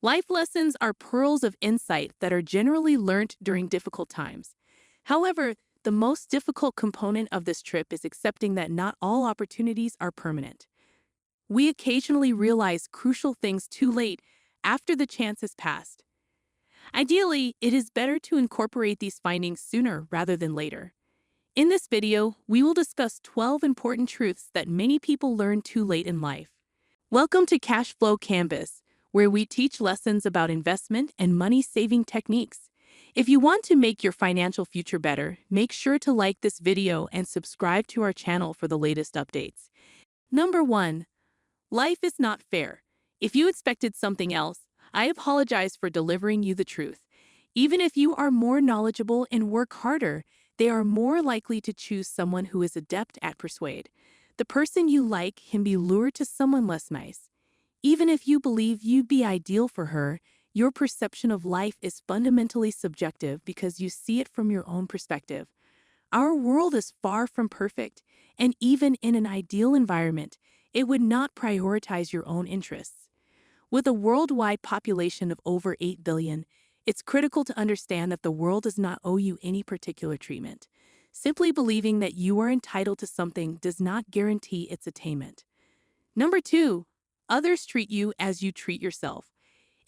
Life lessons are pearls of insight that are generally learnt during difficult times. However, the most difficult component of this trip is accepting that not all opportunities are permanent. We occasionally realize crucial things too late after the chance has passed. Ideally, it is better to incorporate these findings sooner rather than later. In this video, we will discuss 12 important truths that many people learn too late in life. Welcome to Cashflow Canvas, where we teach lessons about investment and money-saving techniques. If you want to make your financial future better, make sure to like this video and subscribe to our channel for the latest updates. Number 1. Life is not fair. If you expected something else, I apologize for delivering you the truth. Even if you are more knowledgeable and work harder, they are more likely to choose someone who is adept at persuade. The person you like can be lured to someone less nice. Even if you believe you'd be ideal for her, your perception of life is fundamentally subjective because you see it from your own perspective. Our world is far from perfect, and even in an ideal environment, it would not prioritize your own interests. With a worldwide population of over 8 billion, it's critical to understand that the world does not owe you any particular treatment. Simply believing that you are entitled to something does not guarantee its attainment. Number 2. Others treat you as you treat yourself.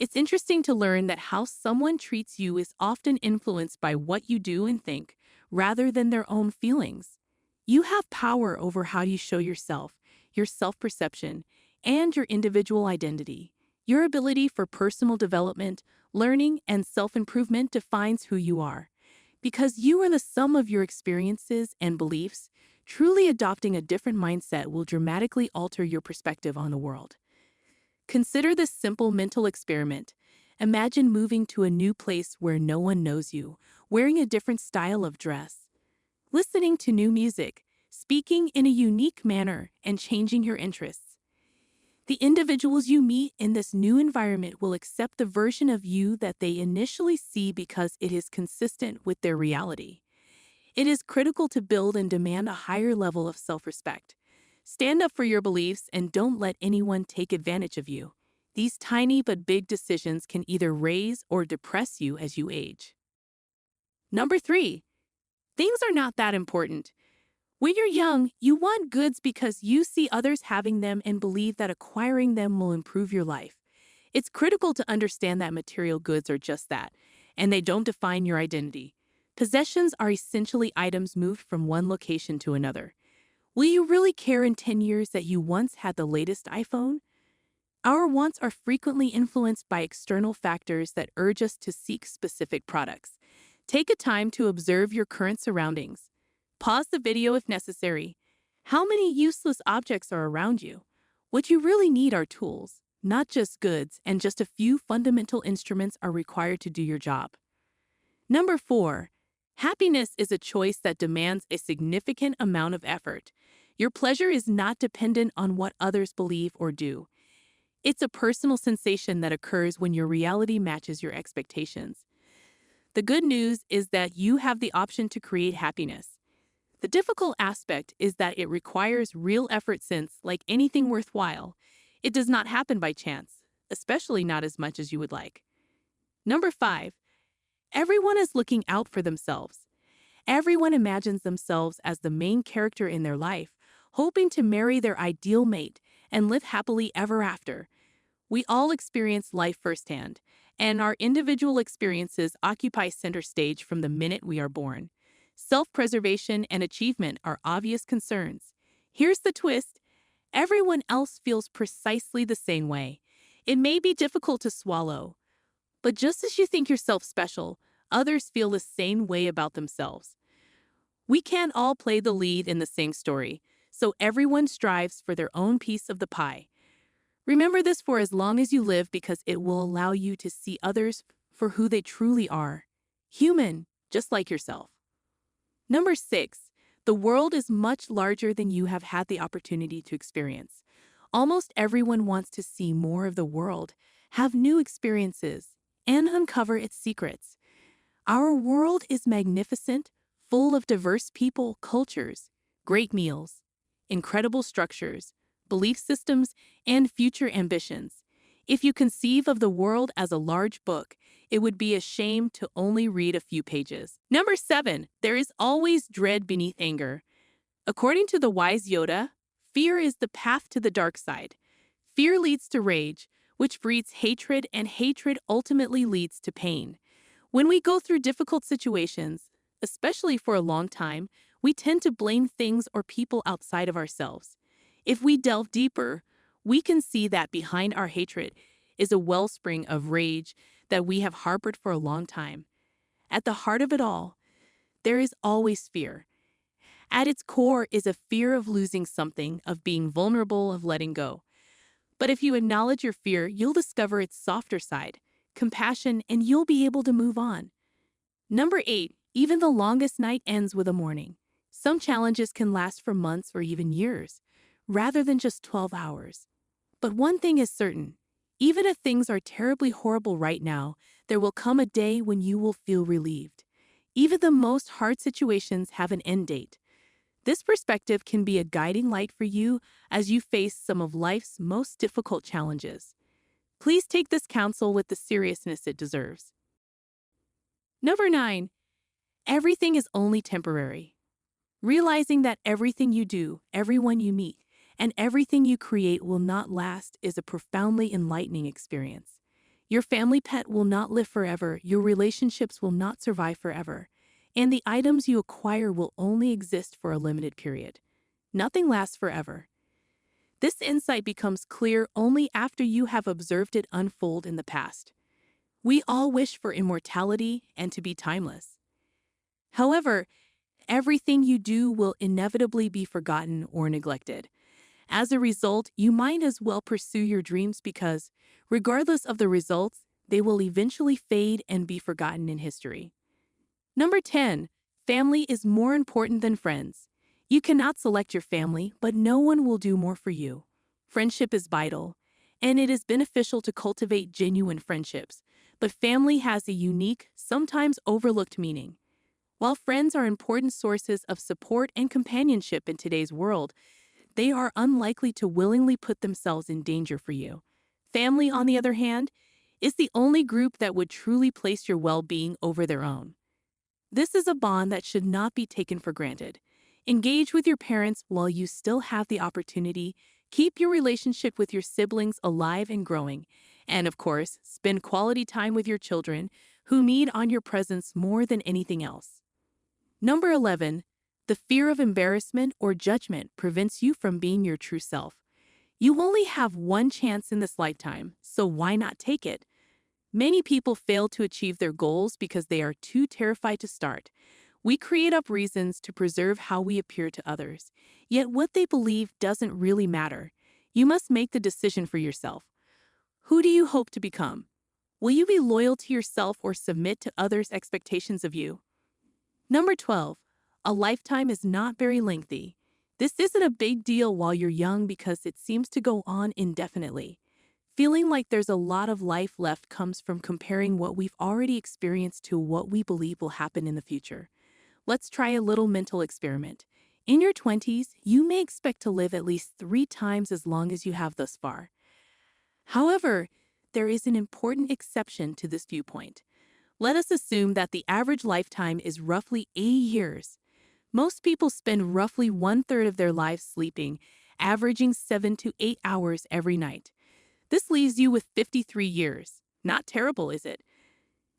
It's interesting to learn that how someone treats you is often influenced by what you do and think, rather than their own feelings. You have power over how you show yourself, your self-perception, and your individual identity. Your ability for personal development, learning, and self-improvement defines who you are. Because you are the sum of your experiences and beliefs, truly adopting a different mindset will dramatically alter your perspective on the world. Consider this simple mental experiment. Imagine moving to a new place where no one knows you, wearing a different style of dress, listening to new music, speaking in a unique manner, and changing your interests. The individuals you meet in this new environment will accept the version of you that they initially see because it is consistent with their reality. It is critical to build and demand a higher level of self-respect. Stand up for your beliefs and don't let anyone take advantage of you. These tiny but big decisions can either raise or depress you as you age. Number 3. Things are not that important. When you're young, you want goods because you see others having them and believe that acquiring them will improve your life. It's critical to understand that material goods are just that, and they don't define your identity. Possessions are essentially items moved from one location to another. Will you really care in 10 years that you once had the latest iPhone? Our wants are frequently influenced by external factors that urge us to seek specific products. Take a time to observe your current surroundings. Pause the video if necessary. How many useless objects are around you? What you really need are tools, not just goods, and just a few fundamental instruments are required to do your job. Number 4. Happiness is a choice that demands a significant amount of effort. Your pleasure is not dependent on what others believe or do. It's a personal sensation that occurs when your reality matches your expectations. The good news is that you have the option to create happiness. The difficult aspect is that it requires real effort since, like anything worthwhile, it does not happen by chance, especially not as much as you would like. Number 5. Everyone is looking out for themselves. Everyone imagines themselves as the main character in their life, hoping to marry their ideal mate and live happily ever after. We all experience life firsthand, and our individual experiences occupy center stage from the minute we are born. Self-preservation and achievement are obvious concerns. Here's the twist. Everyone else feels precisely the same way. It may be difficult to swallow, but just as you think yourself special, others feel the same way about themselves. We can't all play the lead in the same story, so everyone strives for their own piece of the pie. Remember this for as long as you live because it will allow you to see others for who they truly are. Human, just like yourself. Number 6. The world is much larger than you have had the opportunity to experience. Almost everyone wants to see more of the world, have new experiences, and uncover its secrets. Our world is magnificent, full of diverse people, cultures, great meals, incredible structures, belief systems, and future ambitions. If you conceive of the world as a large book, it would be a shame to only read a few pages. Number 7, there is always dread beneath anger. According to the wise Yoda, fear is the path to the dark side. Fear leads to rage, which breeds hatred, and hatred ultimately leads to pain. When we go through difficult situations, especially for a long time, we tend to blame things or people outside of ourselves. If we delve deeper, we can see that behind our hatred is a wellspring of rage that we have harbored for a long time. At the heart of it all, there is always fear. At its core is a fear of losing something, of being vulnerable, of letting go. But if you acknowledge your fear, you'll discover its softer side, compassion, and you'll be able to move on. Number 8, even the longest night ends with a morning. Some challenges can last for months or even years, rather than just 12 hours. But one thing is certain, even if things are terribly horrible right now, there will come a day when you will feel relieved. Even the most hard situations have an end date. This perspective can be a guiding light for you as you face some of life's most difficult challenges. Please take this counsel with the seriousness it deserves. Number 9, everything is only temporary. Realizing that everything you do, everyone you meet, and everything you create will not last is a profoundly enlightening experience. Your family pet will not live forever, your relationships will not survive forever, and the items you acquire will only exist for a limited period. Nothing lasts forever. This insight becomes clear only after you have observed it unfold in the past. We all wish for immortality and to be timeless. However, everything you do will inevitably be forgotten or neglected. As a result, you might as well pursue your dreams because, regardless of the results, they will eventually fade and be forgotten in history. Number 10, family is more important than friends. You cannot select your family, but no one will do more for you. Friendship is vital, and it is beneficial to cultivate genuine friendships, but family has a unique, sometimes overlooked meaning. While friends are important sources of support and companionship in today's world, they are unlikely to willingly put themselves in danger for you. Family, on the other hand, is the only group that would truly place your well-being over their own. This is a bond that should not be taken for granted. Engage with your parents while you still have the opportunity. Keep your relationship with your siblings alive and growing. And of course, spend quality time with your children who need on your presence more than anything else. Number 11, the fear of embarrassment or judgment prevents you from being your true self. You only have one chance in this lifetime, so why not take it? Many people fail to achieve their goals because they are too terrified to start. We create up reasons to preserve how we appear to others, yet what they believe doesn't really matter. You must make the decision for yourself. Who do you hope to become? Will you be loyal to yourself or submit to others' expectations of you? Number 12, a lifetime is not very lengthy. This isn't a big deal while you're young because it seems to go on indefinitely. Feeling like there's a lot of life left comes from comparing what we've already experienced to what we believe will happen in the future. Let's try a little mental experiment. In your 20s, you may expect to live at least 3 times as long as you have thus far. However, there is an important exception to this viewpoint. Let us assume that the average lifetime is roughly 80 years. Most people spend roughly 1/3 of their lives sleeping, averaging 7 to 8 hours every night. This leaves you with 53 years. Not terrible, is it?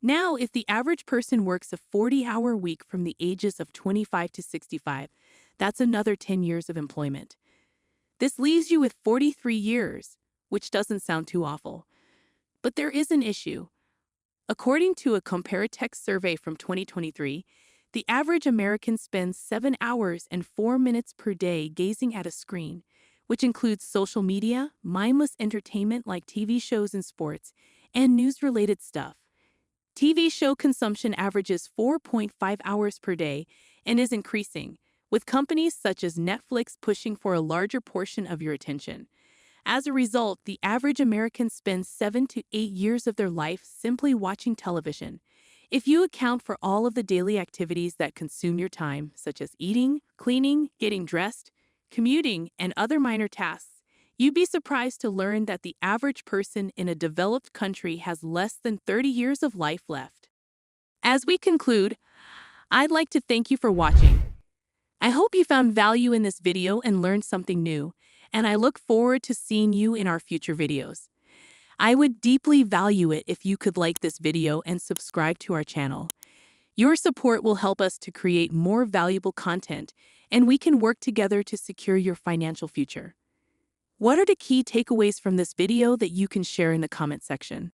Now, if the average person works a 40-hour week from the ages of 25 to 65, that's another 10 years of employment. This leaves you with 43 years, which doesn't sound too awful. But there is an issue. According to a Comparitech survey from 2023, the average American spends 7 hours and 4 minutes per day gazing at a screen, which includes social media, mindless entertainment like TV shows and sports, and news-related stuff. TV show consumption averages 4.5 hours per day and is increasing, with companies such as Netflix pushing for a larger portion of your attention. As a result, the average American spends 7 to 8 years of their life simply watching television. If you account for all of the daily activities that consume your time, such as eating, cleaning, getting dressed, commuting, and other minor tasks, You'd be surprised to learn that the average person in a developed country has less than 30 years of life left. As we conclude, I'd like to thank you for watching. I hope you found value in this video and learned something new, and I look forward to seeing you in our future videos. I would deeply value it if you could like this video and subscribe to our channel. Your support will help us to create more valuable content, and we can work together to secure your financial future. What are the key takeaways from this video that you can share in the comment section?